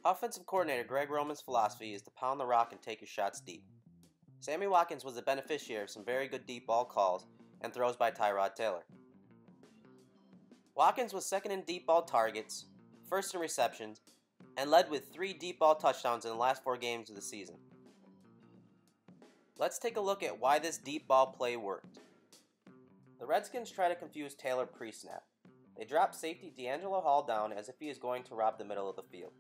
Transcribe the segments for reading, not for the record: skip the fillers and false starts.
Offensive coordinator Greg Roman's philosophy is to pound the rock and take your shots deep. Sammy Watkins was the beneficiary of some very good deep ball calls and throws by Tyrod Taylor. Watkins was second in deep ball targets, first in receptions, and led with 3 deep ball touchdowns in the last 4 games of the season. Let's take a look at why this deep ball play worked. The Redskins try to confuse Taylor pre-snap. They drop safety D'Angelo Hall down as if he is going to rob the middle of the field.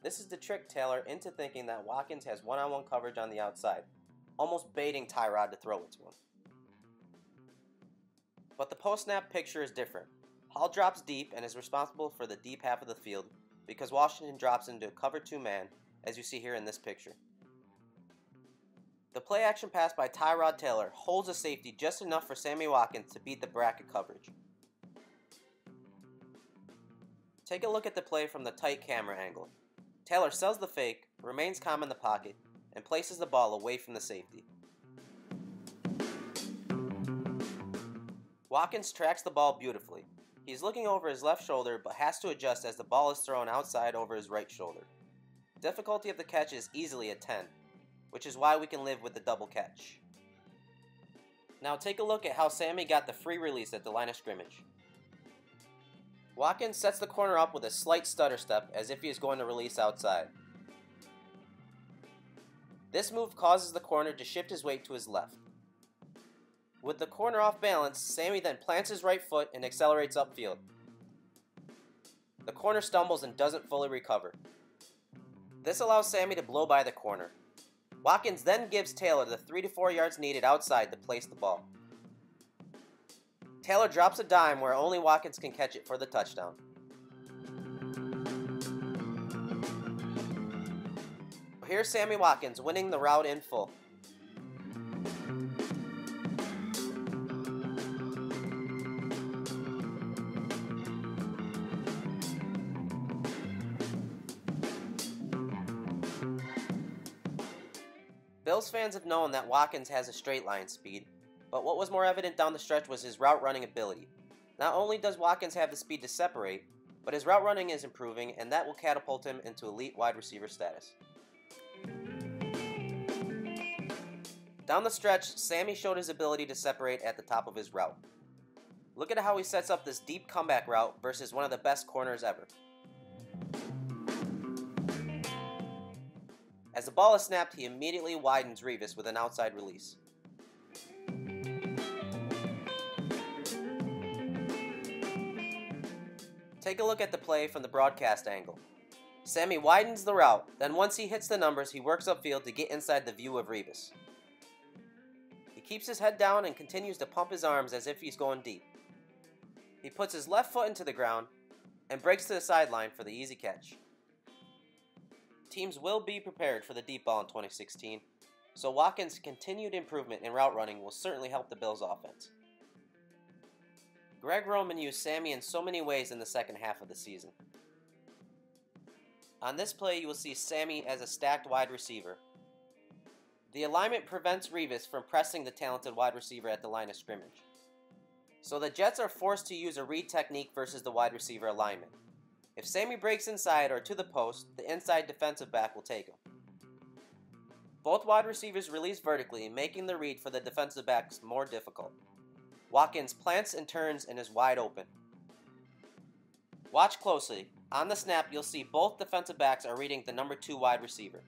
This is to trick Taylor into thinking that Watkins has one-on-one coverage on the outside, almost baiting Tyrod to throw it to him. But the post-snap picture is different. Hall drops deep and is responsible for the deep half of the field because Washington drops into a cover 2 man, as you see here in this picture. The play action pass by Tyrod Taylor holds a safety just enough for Sammy Watkins to beat the bracket coverage. Take a look at the play from the tight camera angle. Taylor sells the fake, remains calm in the pocket, and places the ball away from the safety. Watkins tracks the ball beautifully. He's looking over his left shoulder but has to adjust as the ball is thrown outside over his right shoulder. Difficulty of the catch is easily a 10, which is why we can live with the double catch. Now take a look at how Sammy got the free release at the line of scrimmage. Watkins sets the corner up with a slight stutter step as if he is going to release outside. This move causes the corner to shift his weight to his left. With the corner off balance, Sammy then plants his right foot and accelerates upfield. The corner stumbles and doesn't fully recover. This allows Sammy to blow by the corner. Watkins then gives Taylor the 3 to 4 yards needed outside to place the ball. Taylor drops a dime where only Watkins can catch it for the touchdown. Here's Sammy Watkins winning the route in full. Bills fans have known that Watkins has a straight line speed, but what was more evident down the stretch was his route running ability. Not only does Watkins have the speed to separate, but his route running is improving, and that will catapult him into elite wide receiver status. Down the stretch, Sammy showed his ability to separate at the top of his route. Look at how he sets up this deep comeback route versus one of the best corners ever. As the ball is snapped, he immediately widens Revis with an outside release. Take a look at the play from the broadcast angle. Sammy widens the route, then once he hits the numbers, he works upfield to get inside the view of Revis. He keeps his head down and continues to pump his arms as if he's going deep. He puts his left foot into the ground and breaks to the sideline for the easy catch. Teams will be prepared for the deep ball in 2016, so Watkins' continued improvement in route running will certainly help the Bills' offense. Greg Roman used Sammy in so many ways in the second half of the season. On this play, you will see Sammy as a stacked wide receiver. The alignment prevents Revis from pressing the talented wide receiver at the line of scrimmage. So the Jets are forced to use a read technique versus the wide receiver alignment. If Sammy breaks inside or to the post, the inside defensive back will take him. Both wide receivers release vertically, making the read for the defensive backs more difficult. Watkins plants and turns and is wide open. Watch closely. On the snap, you'll see both defensive backs are reading the number 2 wide receiver.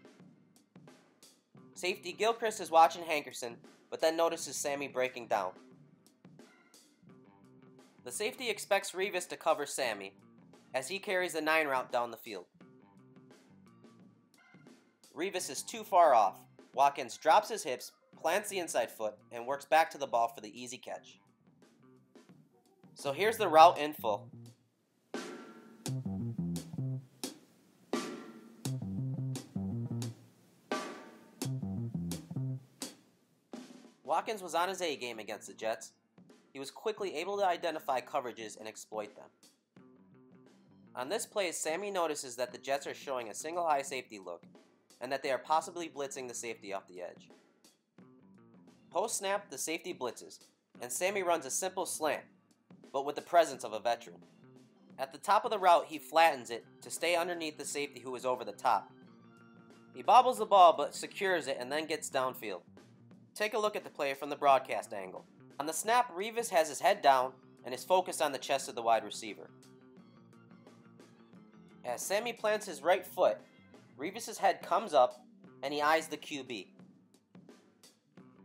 Safety Gilchrist is watching Hankerson, but then notices Sammy breaking down. The safety expects Revis to cover Sammy, as he carries the 9 route down the field. Revis is too far off. Watkins drops his hips, plants the inside foot, and works back to the ball for the easy catch. So here's the route in full. Watkins was on his A game against the Jets. He was quickly able to identify coverages and exploit them. On this play, Sammy notices that the Jets are showing a single high safety look, and that they are possibly blitzing the safety off the edge. Post-snap, the safety blitzes, and Sammy runs a simple slant, but with the presence of a veteran. At the top of the route, he flattens it to stay underneath the safety who is over the top. He bobbles the ball but secures it and then gets downfield. Take a look at the play from the broadcast angle. On the snap, Revis has his head down and is focused on the chest of the wide receiver. As Sammy plants his right foot, Revis' head comes up and he eyes the QB.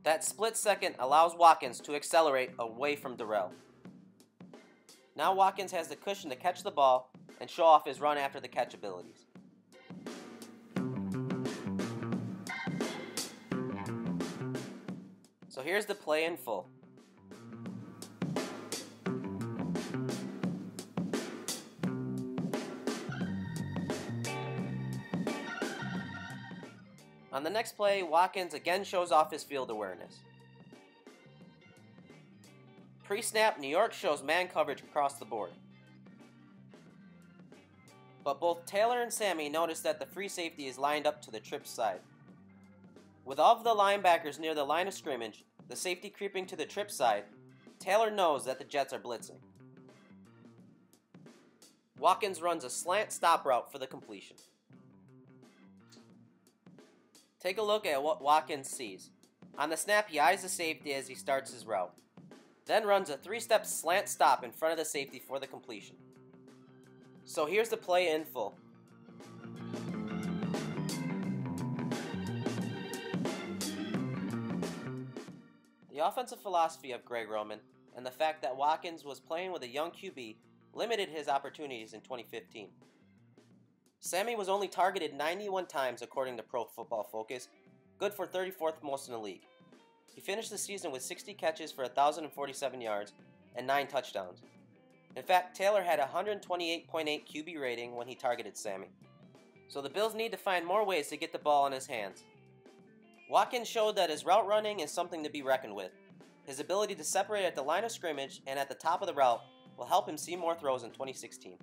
That split second allows Watkins to accelerate away from Darrell. Now Watkins has the cushion to catch the ball and show off his run after the catch abilities. So here's the play in full. On the next play, Watkins again shows off his field awareness. Pre-snap, New York shows man coverage across the board. But both Taylor and Sammy notice that the free safety is lined up to the trip side. With all of the linebackers near the line of scrimmage, the safety creeping to the trip side, Taylor knows that the Jets are blitzing. Watkins runs a slant stop route for the completion. Take a look at what Watkins sees. On the snap, he eyes the safety as he starts his route. Then runs a 3-step slant stop in front of the safety for the completion. So here's the play in full. The offensive philosophy of Greg Roman and the fact that Watkins was playing with a young QB limited his opportunities in 2015. Sammy was only targeted 91 times according to Pro Football Focus, good for 34th most in the league. He finished the season with 60 catches for 1,047 yards and 9 touchdowns. In fact, Taylor had a 128.8 QB rating when he targeted Sammy. So the Bills need to find more ways to get the ball in his hands. Watkins showed that his route running is something to be reckoned with. His ability to separate at the line of scrimmage and at the top of the route will help him see more throws in 2016.